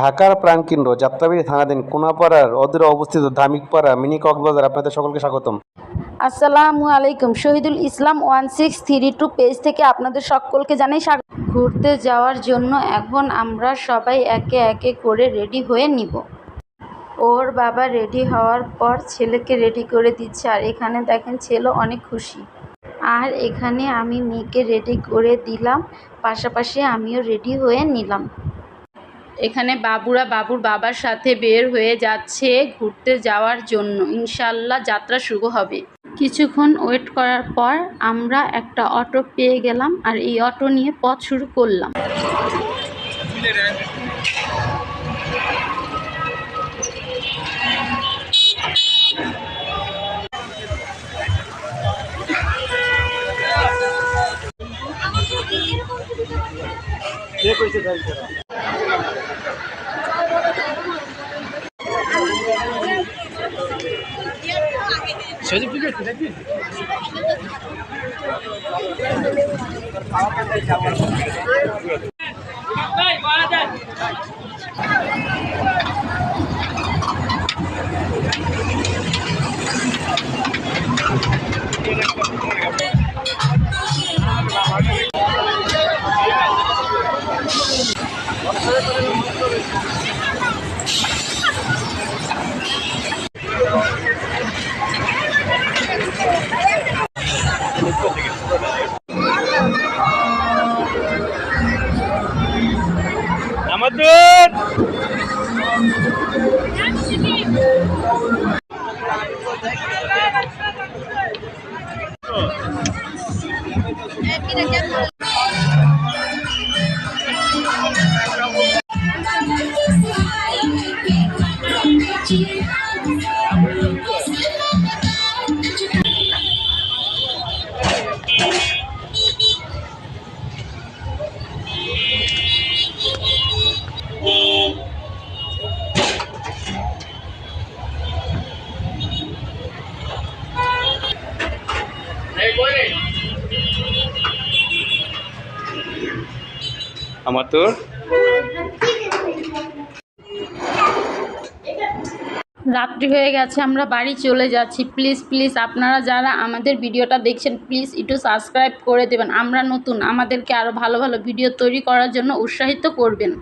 ঢাকার প্রাণকেন্দ্র যাত্রাবাড়ী থানাধীন কোনাপাড়ার অদূরে অবস্থিত ধামিকপাড়া মিনি কক্সবাজার আপনাদের সকলকে স্বাগতম। আসসালামু আলাইকুম। শহীদুল ইসলাম 1632 পেজ থেকে আপনাদের সকলকে জানাই স্বাগত। ঘুরতে যাওয়ার জন্য এখন আমরা সবাই একে একে করে রেডি হয়ে নিব। ওর বাবা রেডি হওয়ার পর ছেলেকে রেডি করে দিচ্ছে, আর এখানে দেখেন ছেলে অনেক খুশি। আর এখানে আমি মেয়েকে রেডি করে দিলাম, পাশাপাশি আমিও রেডি হয়ে নিলাম। এখানে বাবুরা বাবুর বাবার সাথে বের হয়ে যাচ্ছে ঘুরতে যাওয়ার জন্য। ইনশাআল্লাহ যাত্রা শুরু হবে। কিছুক্ষণ ওয়েট করার পর আমরা একটা অটো পেয়ে গেলাম, আর এই অটো নিয়ে পথ শুরু করলাম। আমার তো রাত্রি হয়ে গেছে, আমরা বাড়ি চলে যাচ্ছি। প্লিজ আপনারা যারা আমাদের ভিডিওটা দেখছেন প্লিজ একটু সাবস্ক্রাইব করে দেবেন। আমরা নতুন, আমাদেরকে আরও ভালো ভালো ভিডিও তৈরি করার জন্য উৎসাহিত করবেন।